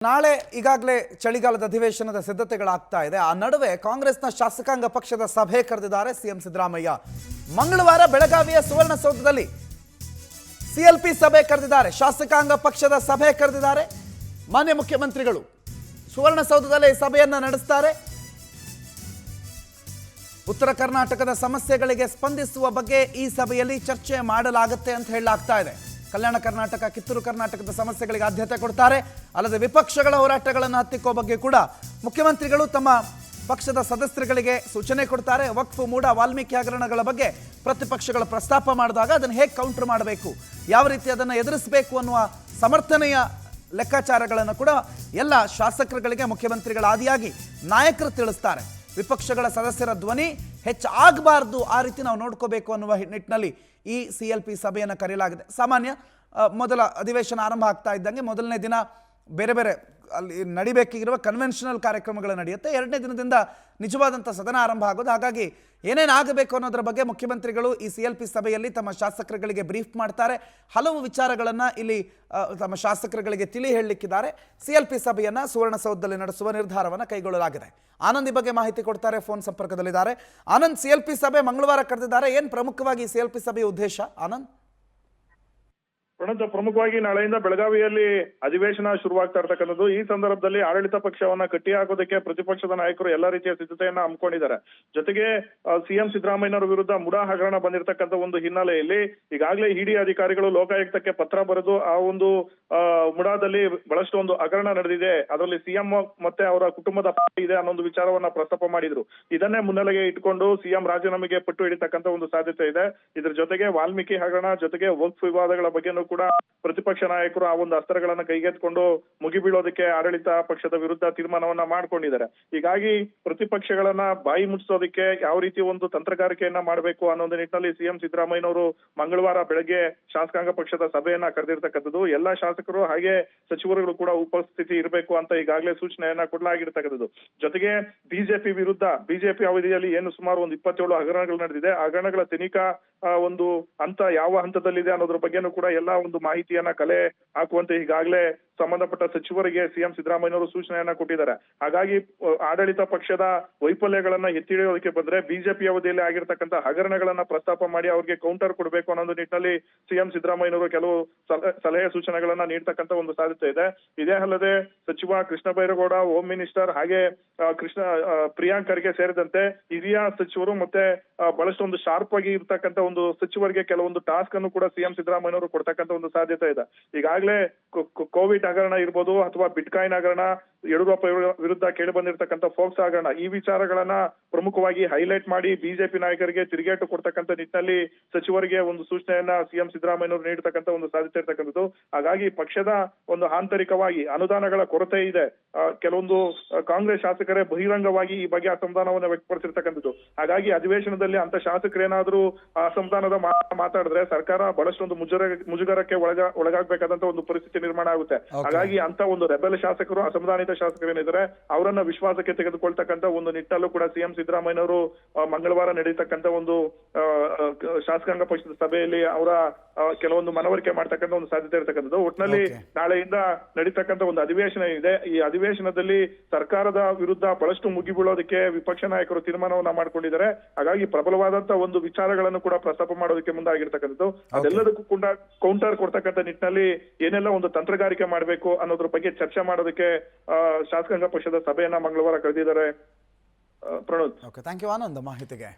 ನಾಳೆ ಈಗಾಗಲೇ ಚಳಿಗಾಲದ ಅಧಿವೇಶನದ ಸಿದ್ಧತೆಗಳಾಗ್ತಾ ಇದೆ. ಆ ನಡುವೆ ಕಾಂಗ್ರೆಸ್ನ ಶಾಸಕಾಂಗ ಪಕ್ಷದ ಸಭೆ ಕರೆದಿದ್ದಾರೆ ಸಿಎಂ ಸಿದ್ದರಾಮಯ್ಯ. ಮಂಗಳವಾರ ಬೆಳಗಾವಿಯ ಸುವರ್ಣಸೌಧದಲ್ಲಿ ಸಿಎಲ್ಪಿ ಸಭೆ ಕರೆದಿದ್ದಾರೆ. ಶಾಸಕಾಂಗ ಪಕ್ಷದ ಸಭೆ ಕರೆದಿದ್ದಾರೆ ಮಾನ್ಯ ಮುಖ್ಯಮಂತ್ರಿಗಳು. ಸುವರ್ಣಸೌಧದಲ್ಲಿ ಸಭೆಯನ್ನ ನಡೆಸ್ತಾರೆ. ಉತ್ತರ ಕರ್ನಾಟಕದ ಸಮಸ್ಯೆಗಳಿಗೆ ಸ್ಪಂದಿಸುವ ಬಗ್ಗೆ ಈ ಸಭೆಯಲ್ಲಿ ಚರ್ಚೆ ಮಾಡಲಾಗುತ್ತೆ ಅಂತ ಹೇಳಲಾಗ್ತಾ ಇದೆ. ಕಲ್ಯಾಣ ಕರ್ನಾಟಕ, ಕಿತ್ತೂರು ಕರ್ನಾಟಕದ ಸಮಸ್ಯೆಗಳಿಗೆ ಆದ್ಯತೆ ಕೊಡ್ತಾರೆ. ಅಲ್ಲದೆ ವಿಪಕ್ಷಗಳ ಹೋರಾಟಗಳನ್ನು ಹತ್ತಿಕ್ಕೋ ಬಗ್ಗೆ ಕೂಡ ಮುಖ್ಯಮಂತ್ರಿಗಳು ತಮ್ಮ ಪಕ್ಷದ ಸದಸ್ಯರುಗಳಿಗೆ ಸೂಚನೆ ಕೊಡ್ತಾರೆ. ವಕ್ಫ್, ಮೂಡ, ವಾಲ್ಮೀಕಿ ಹಗರಣಗಳ ಬಗ್ಗೆ ಪ್ರತಿಪಕ್ಷಗಳು ಪ್ರಸ್ತಾಪ ಮಾಡಿದಾಗ ಅದನ್ನು ಹೇಗೆ ಕೌಂಟರ್ ಮಾಡಬೇಕು, ಯಾವ ರೀತಿ ಅದನ್ನು ಎದುರಿಸಬೇಕು ಅನ್ನುವ ಸಮರ್ಥನೆಯ ಲೆಕ್ಕಾಚಾರಗಳನ್ನು ಕೂಡ ಎಲ್ಲ ಶಾಸಕರುಗಳಿಗೆ ಮುಖ್ಯಮಂತ್ರಿಗಳ ಆದಿಯಾಗಿ ನಾಯಕರು ತಿಳಿಸ್ತಾರೆ. ವಿಪಕ್ಷಗಳ ಸದಸ್ಯರ ಧ್ವನಿ ಹೆಚ್ಚಾಗಬಾರ್ದು, ಆ ರೀತಿ ನಾವು ನೋಡ್ಕೋಬೇಕು ಅನ್ನುವ ನಿಟ್ಟಿನಲ್ಲಿ ಈ ಸಿಎಲ್ಪಿ ಸಭೆಯನ್ನು ಕರೆಯಲಾಗಿದೆ. ಸಾಮಾನ್ಯ ಮೊದಲ ಅಧಿವೇಶನ ಆರಂಭ ಆಗ್ತಾ ಇದ್ದಂಗೆ ಮೊದಲನೇ ದಿನ ಬೇರೆ ಬೇರೆ ಅಲ್ಲಿ ನಡಿಬೇಕಿರುವ ಕನ್ವೆನ್ಷನಲ್ ಕಾರ್ಯಕ್ರಮಗಳು ನಡೆಯುತ್ತೆ. ಎರಡನೇ ದಿನದಿಂದ ನಿಜವಾದಂಥ ಸದನ ಆರಂಭ ಆಗೋದು. ಹಾಗಾಗಿ ಏನೇನಾಗಬೇಕು ಅನ್ನೋದ್ರ ಬಗ್ಗೆ ಮುಖ್ಯಮಂತ್ರಿಗಳು ಈ ಸಿಎಲ್ಪಿ ಸಭೆಯಲ್ಲಿ ತಮ್ಮ ಶಾಸಕರುಗಳಿಗೆ ಬ್ರೀಫ್ ಮಾಡ್ತಾರೆ. ಹಲವು ವಿಚಾರಗಳನ್ನು ಇಲ್ಲಿ ತಮ್ಮ ಶಾಸಕರುಗಳಿಗೆ ತಿಳಿ ಹೇಳಲಿಕ್ಕಿದ್ದಾರೆ. ಸಿಎಲ್ಪಿ ಸಭೆಯನ್ನು ಸುವರ್ಣಸೌಧದಲ್ಲಿ ನಡೆಸುವ ನಿರ್ಧಾರವನ್ನು ಕೈಗೊಳ್ಳಲಾಗಿದೆ. ಆನಂದ್ ಈ ಬಗ್ಗೆ ಮಾಹಿತಿ ಕೊಡ್ತಾರೆ, ಫೋನ್ ಸಂಪರ್ಕದಲ್ಲಿದ್ದಾರೆ. ಆನಂದ್, ಸಿಎಲ್ಪಿ ಸಭೆ ಮಂಗಳವಾರ ಕರೆದಿದ್ದಾರೆ. ಏನು ಪ್ರಮುಖವಾಗಿ ಸಿಎಲ್ಪಿ ಸಭೆಯ ಉದ್ದೇಶ ಆನಂದ್? ಪ್ರಮುಖವಾಗಿ ನಾಳೆಯಿಂದ ಬೆಳಗಾವಿಯಲ್ಲಿ ಅಧಿವೇಶನ ಶುರುವಾಗ್ತಾ ಇರ್ತಕ್ಕಂಥದ್ದು. ಈ ಸಂದರ್ಭದಲ್ಲಿ ಆಡಳಿತ ಪಕ್ಷವನ್ನ ಕಟ್ಟಿ ಹಾಕೋದಕ್ಕೆ ಪ್ರತಿಪಕ್ಷದ ನಾಯಕರು ಎಲ್ಲಾ ರೀತಿಯ ಸಿದ್ಧತೆಯನ್ನ ಹಮ್ಮಿಕೊಂಡಿದ್ದಾರೆ. ಜೊತೆಗೆ ಸಿಎಂ ಸಿದ್ದರಾಮಯ್ಯನವರ ವಿರುದ್ಧ ಮುಡಾ ಹಗರಣ ಬಂದಿರತಕ್ಕಂಥ ಒಂದು ಹಿನ್ನೆಲೆಯಲ್ಲಿ ಈಗಾಗಲೇ ಇಡಿ ಅಧಿಕಾರಿಗಳು ಲೋಕಾಯುಕ್ತಕ್ಕೆ ಪತ್ರ ಬರೆದು ಆ ಒಂದು ಮುಡಾದಲ್ಲಿ ಬಹಳಷ್ಟು ಒಂದು ಹಗರಣ ನಡೆದಿದೆ, ಅದರಲ್ಲಿ ಸಿಎಂ ಮತ್ತೆ ಅವರ ಕುಟುಂಬದ ಪಾತ್ರ ಇದೆ ಅನ್ನೋ ಒಂದು ವಿಚಾರವನ್ನ ಪ್ರಸ್ತಾಪ ಮಾಡಿದ್ರು. ಇದನ್ನೇ ಮುನ್ನೆಲೆಗೆ ಇಟ್ಕೊಂಡು ಸಿಎಂ ರಾಜೀನಾಮೆಗೆ ಪಟ್ಟು ಹಿಡಿತಕ್ಕಂಥ ಒಂದು ಸಾಧ್ಯತೆ ಇದೆ. ಇದ್ರ ಜೊತೆಗೆ ವಾಲ್ಮೀಕಿ ಹಗರಣ ಜೊತೆಗೆ ವಕ್ಫ್ ವಿವಾದಗಳ ಬಗ್ಗೆನೂ ಕೂಡ ಪ್ರತಿಪಕ್ಷ ನಾಯಕರು ಆ ಒಂದು ಅಸ್ತ್ರಗಳನ್ನ ಕೈಗೆತ್ಕೊಂಡು ಮುಗಿಬೀಳೋದಕ್ಕೆ ಆಡಳಿತ ಪಕ್ಷದ ವಿರುದ್ಧ ತೀರ್ಮಾನವನ್ನ ಮಾಡ್ಕೊಂಡಿದ್ದಾರೆ. ಹೀಗಾಗಿ ಪ್ರತಿಪಕ್ಷಗಳನ್ನ ಬಾಯಿ ಮುಚ್ಚಿಸೋದಕ್ಕೆ ಯಾವ ರೀತಿ ಒಂದು ತಂತ್ರಗಾರಿಕೆಯನ್ನ ಮಾಡಬೇಕು ಅನ್ನೋ ಒಂದು ನಿಟ್ಟಿನಲ್ಲಿ ಸಿಎಂ ಸಿದ್ದರಾಮಯ್ಯನವರು ಮಂಗಳವಾರ ಬೆಳಗ್ಗೆ ಶಾಸಕಾಂಗ ಪಕ್ಷದ ಸಭೆಯನ್ನ ಕರೆದಿರ್ತಕ್ಕಂಥದ್ದು. ಎಲ್ಲಾ ಶಾಸಕರು ಹಾಗೆ ಸಚಿವರುಗಳು ಕೂಡ ಉಪಸ್ಥಿತಿ ಇರಬೇಕು ಅಂತ ಈಗಾಗಲೇ ಸೂಚನೆಯನ್ನ ಕೊಡಲಾಗಿರ್ತಕ್ಕಂಥದ್ದು. ಜೊತೆಗೆ ಬಿಜೆಪಿ ಅವಧಿಯಲ್ಲಿ ಏನು ಸುಮಾರು ಒಂದು 27 ಹಗರಣಗಳು ನಡೆದಿದೆ. ಹಗರಣಗಳ ತನಿಖಾ ಒಂದು ಹಂತ ಯಾವ ಹಂತದಲ್ಲಿದೆ ಅನ್ನೋದ್ರ ಬಗ್ಗೆನೂ ಕೂಡ ಎಲ್ಲಾ ಒಂದು ಮಾಹಿತಿಯನ್ನ ಕಲೆ ಹಾಕುವಂತೆ ಈಗಾಗಲೇ ಸಂಬಂಧಪಟ್ಟ ಸಚಿವರಿಗೆ ಸಿಎಂ ಸಿದ್ದರಾಮಯ್ಯನವರು ಸೂಚನೆಯನ್ನ ಕೊಟ್ಟಿದ್ದಾರೆ. ಹಾಗಾಗಿ ಆಡಳಿತ ಪಕ್ಷದ ವೈಫಲ್ಯಗಳನ್ನ ಎತ್ತಿ ಹಿಡಿಯೋದಕ್ಕೆ ಬಂದ್ರೆ ಬಿಜೆಪಿ ಅವಧಿಯಲ್ಲಿ ಆಗಿರ್ತಕ್ಕಂಥ ಹಗರಣಗಳನ್ನ ಪ್ರಸ್ತಾಪ ಮಾಡಿ ಅವ್ರಿಗೆ ಕೌಂಟರ್ ಕೊಡಬೇಕು ಅನ್ನೋ ನಿಟ್ಟಿನಲ್ಲಿ ಸಿಎಂ ಸಿದ್ದರಾಮಯ್ಯನವರು ಕೆಲವು ಸಲಹೆ ಸೂಚನೆಗಳನ್ನ ನೀಡ್ತಕ್ಕಂಥ ಒಂದು ಸಾಧ್ಯತೆ ಇದೆ. ಇದೇ ಅಲ್ಲದೆ ಸಚಿವ ಕೃಷ್ಣ ಬೈರೇಗೌಡ, ಹೋಮ್ ಮಿನಿಸ್ಟರ್ ಹಾಗೆ ಪ್ರಿಯಾಂಕ್ ಖರ್ಗೆ ಸೇರಿದಂತೆ ಹಿರಿಯ ಸಚಿವರು ಮತ್ತೆ ಬಹಳಷ್ಟು ಒಂದು ಶಾರ್ಪ್ ಆಗಿ ಇರ್ತಕ್ಕಂಥ ಒಂದು ಸಚಿವರಿಗೆ ಕೆಲವೊಂದು ಟಾಸ್ಕ್ ಅನ್ನು ಕೂಡ ಸಿಎಂ ಸಿದ್ದರಾಮಯ್ಯನವರು ಕೊಡ್ತಕ್ಕಂಥ ಒಂದು ಸಾಧ್ಯತೆ ಇದೆ. ಈಗಾಗಲೇ ಕೋವಿಡ್ ಹಗರಣ ಇರ್ಬೋದು ಅಥವಾ ಬಿಟ್ಕಾಯಿನ್ ಹಗರಣ, ಯಡಿಯೂರಪ್ಪ ವಿರುದ್ಧ ಕೇಳಿ ಬಂದಿರತಕ್ಕಂಥ ಫೋಕ್ಸ್ ಹಗರಣ, ಈ ವಿಚಾರಗಳನ್ನ ಪ್ರಮುಖವಾಗಿ ಹೈಲೈಟ್ ಮಾಡಿ ಬಿಜೆಪಿ ನಾಯಕರಿಗೆ ತಿರುಗೇಟು ಕೊಡ್ತಕ್ಕಂಥ ನಿಟ್ಟಿನಲ್ಲಿ ಸಚಿವರಿಗೆ ಒಂದು ಸೂಚನೆಯನ್ನ ಸಿಎಂ ಸಿದ್ದರಾಮಯ್ಯನವರು ನೀಡತಕ್ಕಂಥ ಒಂದು ಸಾಧ್ಯತೆ ಇರ್ತಕ್ಕಂಥದ್ದು. ಹಾಗಾಗಿ ಪಕ್ಷದ ಒಂದು ಆಂತರಿಕವಾಗಿ ಅನುದಾನಗಳ ಕೊರತೆ ಇದೆ. ಕೆಲವೊಂದು ಕಾಂಗ್ರೆಸ್ ಶಾಸಕರೇ ಬಹಿರಂಗವಾಗಿ ಈ ಬಗ್ಗೆ ಅಸಮಾಧಾನವನ್ನು ವ್ಯಕ್ತಪಡಿಸಿರ್ತಕ್ಕಂಥದ್ದು. ಹಾಗಾಗಿ ಅಧಿವೇಶನದಲ್ಲಿ ಅಂತ ಶಾಸಕರೇನಾದ್ರೂ ಅಸಮಾಧಾನದ ಮಾತಾಡಿದ್ರೆ ಸರ್ಕಾರ ಬಹಳಷ್ಟು ಒಂದು ಮುಜುಗರಕ್ಕೆ ಒಳಗಾಗಬೇಕಾದಂತ ಒಂದು ಪರಿಸ್ಥಿತಿ ನಿರ್ಮಾಣ ಆಗುತ್ತೆ. ಹಾಗಾಗಿ ಅಂತ ಒಂದು ರೆಬೆಲ್ ಶಾಸಕರು, ಅಸಮಾಧಾನಿತ ಶಾಸಕರೇನಿದ್ದಾರೆ ಅವರನ್ನ ವಿಶ್ವಾಸಕ್ಕೆ ತೆಗೆದುಕೊಳ್ತಕ್ಕಂಥ ಒಂದು ನಿಟ್ಟಲ್ಲೂ ಕೂಡ ಸಿಎಂ ಸಿದ್ದರಾಮಯ್ಯನವರು ಮಂಗಳವಾರ ನಡೆಯತಕ್ಕಂಥ ಒಂದು ಶಾಸಕಾಂಗ ಪಕ್ಷದ ಸಭೆಯಲ್ಲಿ ಅವರ ಕೆಲವೊಂದು ಮನವರಿಕೆ ಮಾಡ್ತಕ್ಕಂಥ ಒಂದು ಸಾಧ್ಯತೆ ಇರತಕ್ಕಂಥದ್ದು. ಒಟ್ಟಿನಲ್ಲಿ ನಾಳೆಯಿಂದ ನಡೀತಕ್ಕಂಥ ಒಂದು ಅಧಿವೇಶನ ಇದೆ. ಈ ಅಧಿವೇಶನದಲ್ಲಿ ಸರ್ಕಾರದ ವಿರುದ್ಧ ಬಹಳಷ್ಟು ಮುಗಿಬೀಳೋದಕ್ಕೆ ವಿಪಕ್ಷ ನಾಯಕರು ತೀರ್ಮಾನವನ್ನ ಮಾಡ್ಕೊಂಡಿದ್ದಾರೆ. ಹಾಗಾಗಿ ಪ್ರಬಲವಾದಂತ ಒಂದು ವಿಚಾರಗಳನ್ನು ಕೂಡ ಪ್ರಸ್ತಾಪ ಮಾಡೋದಕ್ಕೆ ಮುಂದಾಗಿರ್ತಕ್ಕಂಥದ್ದು. ಅದೆಲ್ಲದಕ್ಕೂ ಕೂಡ ಕೌಂಟರ್ ಕೊಡ್ತಕ್ಕಂಥ ನಿಟ್ಟಿನಲ್ಲಿ ಏನೆಲ್ಲ ಒಂದು ತಂತ್ರಗಾರಿಕೆ ಮಾಡಬೇಕು ಅನ್ನೋದ್ರ ಬಗ್ಗೆ ಚರ್ಚೆ ಮಾಡೋದಕ್ಕೆ ಶಾಸಕಾಂಗ ಪಕ್ಷದ ಸಭೆಯನ್ನ ಮಂಗಳವಾರ ಕರೆದಿದ್ದಾರೆ. ಪ್ರಣೋದ್, ಥ್ಯಾಂಕ್ ಯು ಆನಂದ್ ಮಾಹಿತಿಗೆ.